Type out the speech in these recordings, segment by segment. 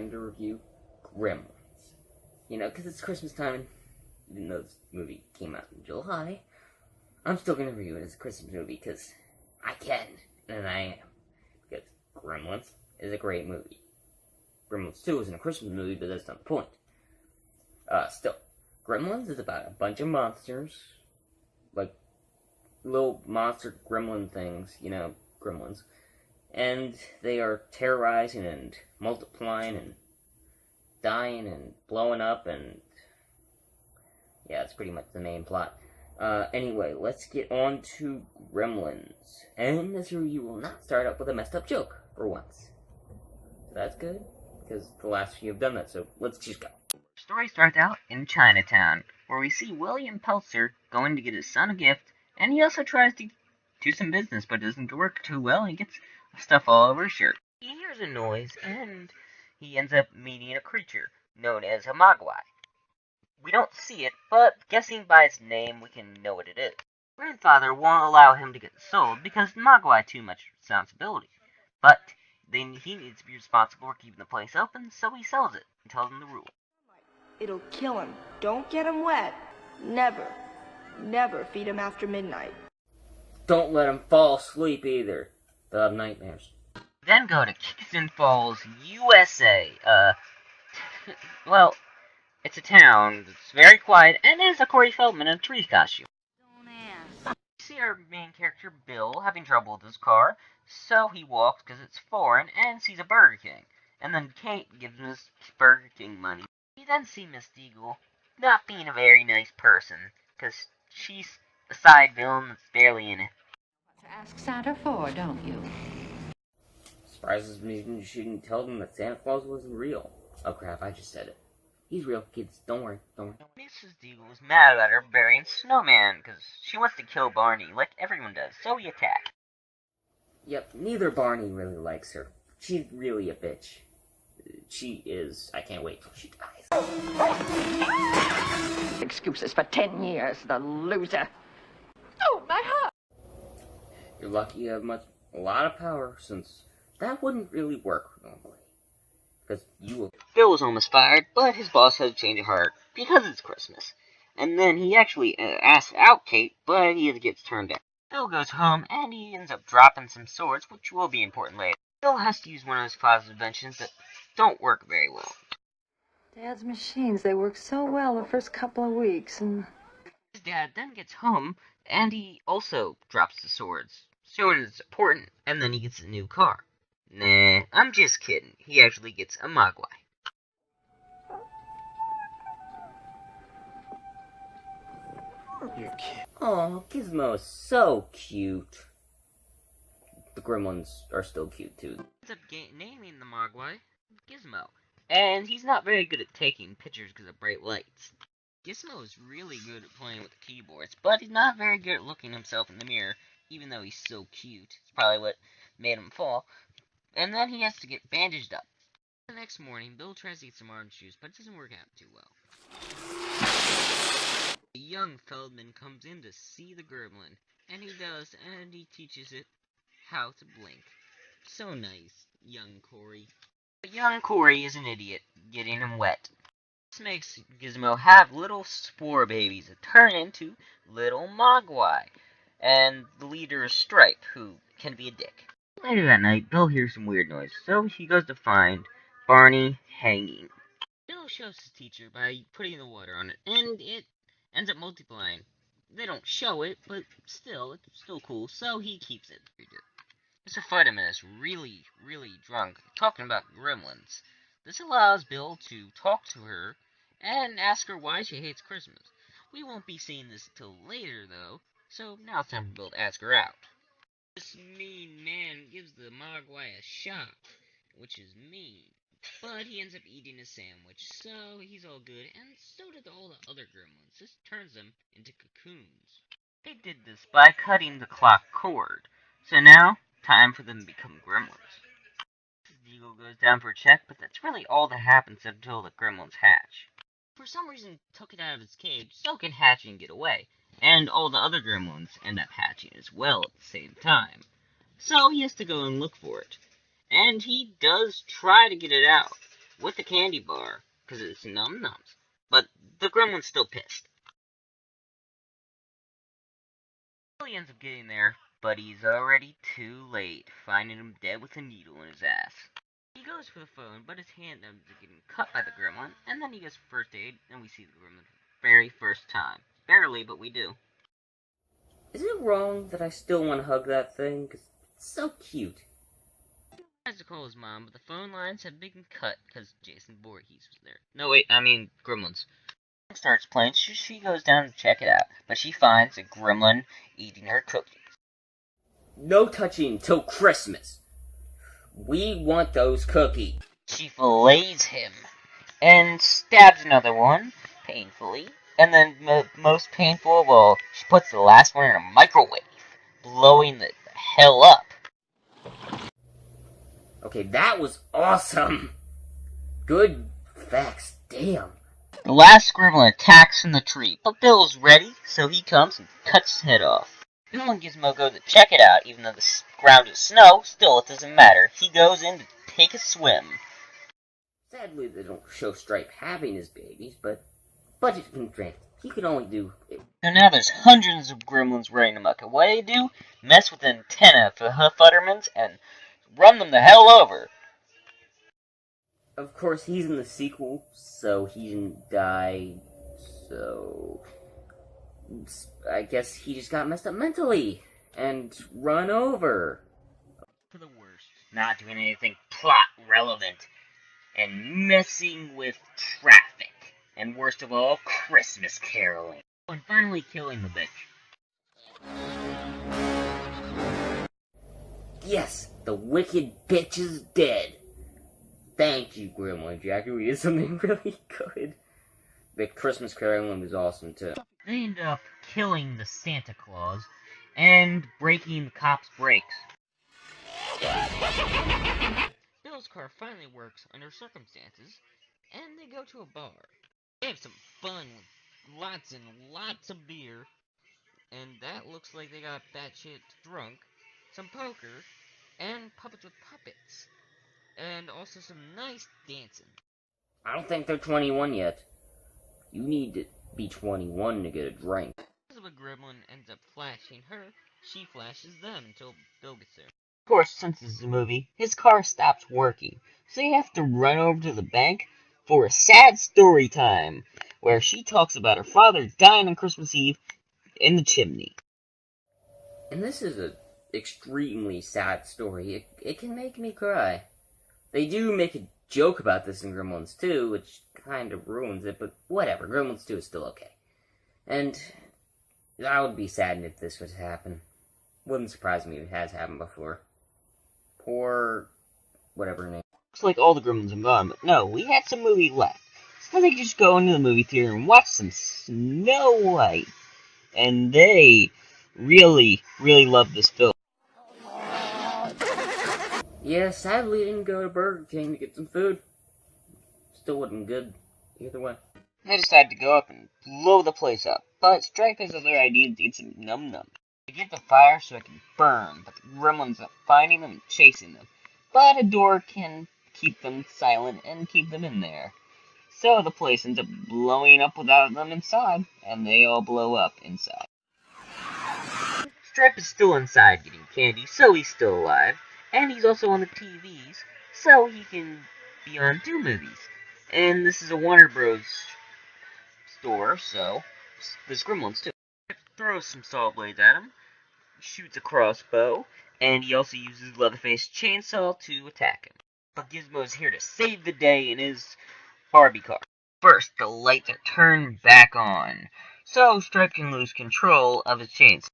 time to review Gremlins. You know, because it's Christmas time, and even though this movie came out in July, I'm still going to review it as a Christmas movie, because I can, and I am. Because Gremlins is a great movie. Gremlins 2 isn't a Christmas movie, but that's not the point. Still, Gremlins is about a bunch of monsters, like little monster gremlin things, you know, gremlins. And they are terrorizing and multiplying and dying and blowing up, and yeah, that's pretty much the main plot. Anyway, let's get on to Gremlins. And this review will not start up with a messed up joke, for once. So that's good, because the last few have done that, so let's just go. The story starts out in Chinatown, where we see William Peltzer going to get his son a gift, and he also tries to do some business, but it doesn't work too well, and he gets stuff all over his shirt. He hears a noise, and he ends up meeting a creature known as a Mogwai. We don't see it, but guessing by its name, we can know what it is. Grandfather won't allow him to get sold because the Mogwai too much responsibility, but then he needs to be responsible for keeping the place open, so he sells it and tells him the rule. It'll kill him. Don't get him wet. Never feed him after midnight. Don't let him fall asleep either. They'll have nightmares. Then go to Kingston Falls, USA. Well, it's a town that's very quiet and has a Corey Feldman in a tree costume. We see our main character, Bill, having trouble with his car, so he walks because it's foreign and sees a Burger King. And then Kate gives him his Burger King money. We then see Miss Deagle not being a very nice person, because she's a side villain that's barely in it. Ask Santa for, don't you? Surprises me she didn't tell them that Santa Claus wasn't real. Oh crap, I just said it. He's real, kids. Don't worry. Mrs. Deagle is mad about her burying Snowman, because she wants to kill Barney, like everyone does, so we attack. Yep, neither Barney really likes her. She's really a bitch. She is. I can't wait till she dies. Excuses for 10 years, the loser. Oh, my heart! You're lucky you have a lot of power, since that wouldn't really work normally. Because you will. Bill was almost fired, but his boss had a change of heart because it's Christmas. And then he actually asked out Kate, but he gets turned down. Bill goes home, and he ends up dropping some swords, which will be important later. Bill has to use one of his father's inventions that don't work very well. Dad's machines, they work so well the first couple of weeks, and his dad then gets home, and he also drops the swords. Sword is important, and then he gets a new car. Nah, I'm just kidding. He actually gets a Mogwai. Aw, Gizmo is so cute. The Gremlins are still cute, too. He ends up naming the Mogwai Gizmo. And he's not very good at taking pictures because of bright lights. Gizmo is really good at playing with the keyboards, but he's not very good at looking himself in the mirror, even though he's so cute. It's probably what made him fall. And then he has to get bandaged up. The next morning, Bill tries to get some orange juice, but it doesn't work out too well. A young Feldman comes in to see the gremlin, and he does, and he teaches it how to blink. So nice, young Corey. But young Corey is an idiot, getting him wet. This makes Gizmo have little spore babies that turn into little Mogwai. And the leader is Stripe, who can be a dick. Later that night, Bill hears some weird noise, so he goes to find Barney hanging. Bill shows his teacher by putting the water on it, and it ends up multiplying. They don't show it, but still, it's still cool, so he keeps it. Mr. Futterman is really drunk, talking about gremlins. This allows Bill to talk to her and ask her why she hates Christmas. We won't be seeing this until later, though, so now it's time for Bill to ask her out. This mean man gives the Mogwai a shot, which is mean. But he ends up eating a sandwich, so he's all good, and so did all the other gremlins. This turns them into cocoons. They did this by cutting the clock cord. So now, time for them to become gremlins. Deagle goes down for a check, but that's really all that happens until the gremlins hatch. For some reason, took it out of its cage so it can hatch and get away. And all the other gremlins end up hatching as well at the same time. So he has to go and look for it. And he does try to get it out, with the candy bar, because it's num-nums. But the gremlin's still pissed. He ends up getting there, but he's already too late, finding him dead with a needle in his ass. He goes for the phone, but his hand ends up getting cut by the gremlin, and then he gets first aid, and we see the gremlin for the very first time. Barely, but we do. Is it wrong that I still want to hug that thing? 'Cause it's so cute. He tries to call his mom, but the phone lines have been cut because Jason Voorhees was there. No, wait, I mean Gremlins. Starts playing, she goes down to check it out, but she finds a gremlin eating her cookies. No touching till Christmas. We want those cookies. She fillets him and stabs another one painfully, and then most painful of all, she puts the last one in a microwave, blowing the hell up. Okay, that was awesome. Good facts, damn. The last gremlin attacks from the tree, but Bill's ready, so he comes and cuts his head off. Bill and Gizmo go to check it out, even though the ground is snow, still it doesn't matter. He goes in to take a swim. Sadly, they don't show Stripe having his babies, but budget constraints. He could only do it. So now there's hundreds of gremlins running amok, and what do? Mess with the antenna for the Huffuttermans and run them the hell over. Of course, he's in the sequel, so he didn't die, so I guess he just got messed up mentally and run over. For the worst. Not doing anything plot relevant, and messing with traffic, and worst of all, Christmas caroling. And finally killing the bitch. Yes, the wicked bitch is dead. Thank you, Grandma Jackie. We did something really good. The Christmas caroling was awesome, too. They end up killing the Santa Claus and breaking the cop's brakes. Bill's car finally works under circumstances, and they go to a bar. They have some fun with lots and lots of beer, and that looks like they got batshit drunk, some poker, and puppets with puppets, and also some nice dancing. I don't think they're 21 yet. You need to be 21 to get a drink. Because a gremlin ends up flashing her, she flashes them until Bill gets there. Of course, since this is a movie, his car stops working, so you have to run over to the bank for a sad story time, where she talks about her father dying on Christmas Eve in the chimney. And this is an extremely sad story. It can make me cry. They do make a joke about this in Gremlins 2, which kind of ruins it, but whatever. Gremlins 2 is still okay. And I would be saddened if this would happen. Wouldn't surprise me if it has happened before. Poor whatever her name. Looks like all the gremlins are gone, but no, we had some movie left. So they could just go into the movie theater and watch some Snow White. And they really, really love this film. Yeah, sadly didn't go to Burger King to get some food. Still wasn't good either way. They decide to go up and blow the place up, but Stripe has other ideas to get some num-num. They get the fire so it can burn, but the gremlins are finding them and chasing them. But a door can keep them silent and keep them in there. So the place ends up blowing up without them inside, and they all blow up inside. Stripe is still inside getting candy, so he's still alive. And he's also on the TVs, so he can be on 2 movies. And this is a Warner Bros. Store, so there's Gremlins too. Throws some saw blades at him, shoots a crossbow, and he also uses Leatherface's chainsaw to attack him. But Gizmo's here to save the day in his Barbie car. First, the lights are turned back on, so Stripe can lose control of his chainsaw.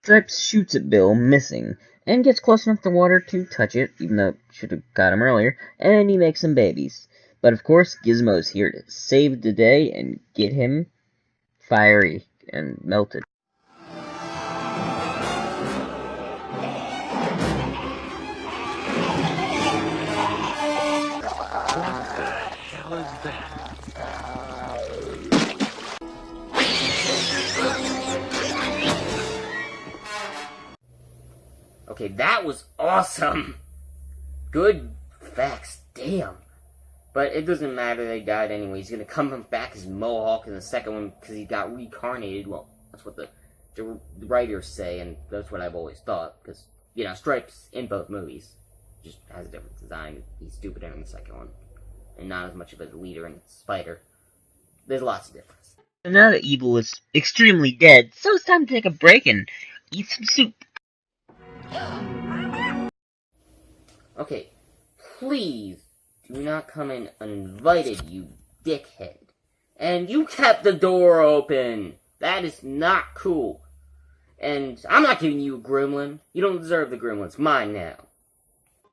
Stripe shoots at Bill, missing, and gets close enough to water to touch it, even though it should have got him earlier, and he makes some babies. But of course, Gizmo's here to save the day and get him fiery and melted. What the hell is that? Okay, that was awesome. good facts, damn. But it doesn't matter, they died anyway. He's gonna come back as Mohawk in the second one because he got reincarnated. Well, that's what the writers say, and that's what I've always thought. Because, you know, Stripes in both movies just has a different design. He's stupider in the second one, and not as much of a leader in Spider. There's lots of difference. So now that Evil is extremely dead, so it's time to take a break and eat some soup. Okay, please do not come in uninvited, you dickhead. And you kept the door open. That is not cool. And I'm not giving you a gremlin. You don't deserve the gremlin. It's mine now.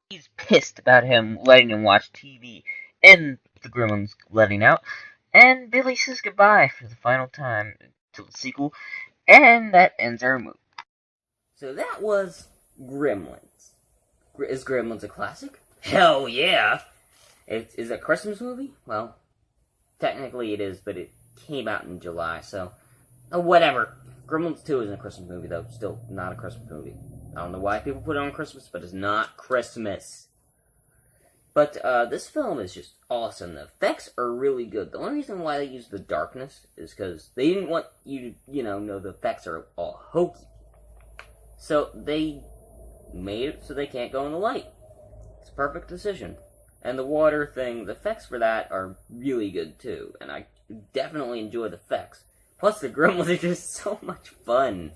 He's pissed about him letting him watch TV and the gremlins letting out. And Billy says goodbye for the final time till the sequel. And that ends our movie. So that was Gremlins. Is Gremlins a classic? Hell yeah! Is it a Christmas movie? Well, technically it is, but it came out in July, so... Oh, whatever. Gremlins 2 isn't a Christmas movie, though. Still not a Christmas movie. I don't know why people put it on Christmas, but it's not Christmas. But this film is just awesome. The effects are really good. The only reason why they use the darkness is because they didn't want you to, know the effects are all hokey. So they made it so they can't go in the light. It's a perfect decision. And the water thing, the effects for that are really good too. And I definitely enjoy the effects. Plus the gremlins are just so much fun.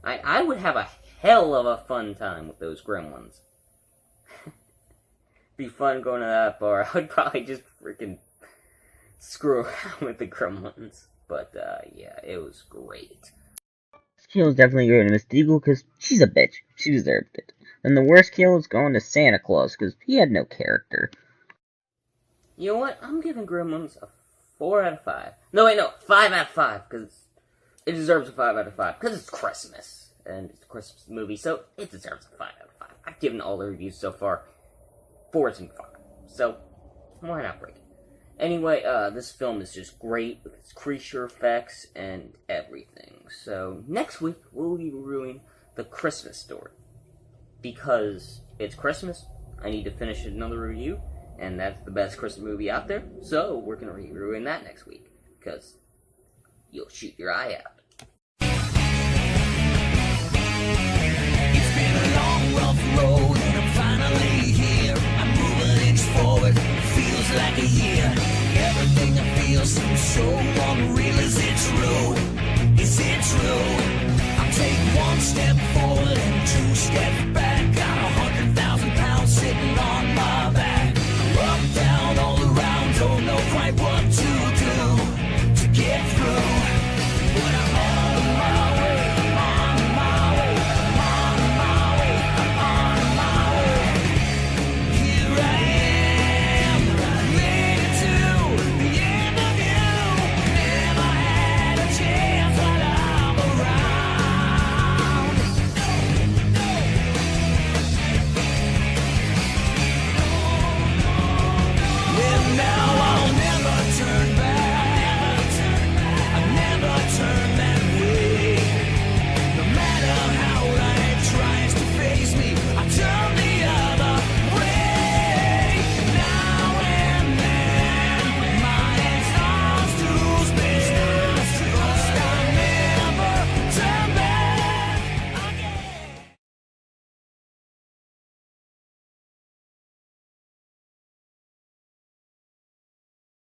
I would have a hell of a fun time with those gremlins. Be fun going to that bar. I would probably just freaking screw around with the gremlins. But yeah, it was great. Kill is definitely going to Miss Deagle because she's a bitch. She deserved it. And the worst kill is going to Santa Claus because he had no character. You know what? I'm giving Gremlins a 4 out of 5. No, wait, no, 5 out of 5 because it deserves a 5 out of 5 because it's Christmas and it's a Christmas movie, so it deserves a 5 out of 5. I've given all the reviews so far 4s and 5, so why not break it? Anyway, this film is just great with its creature effects and everything. So next week we'll be reviewing The Christmas Story. Because it's Christmas, I need to finish another review, and that's the best Christmas movie out there. So we're gonna be reviewing that next week because you'll shoot your eye out. It's been a long, rough road.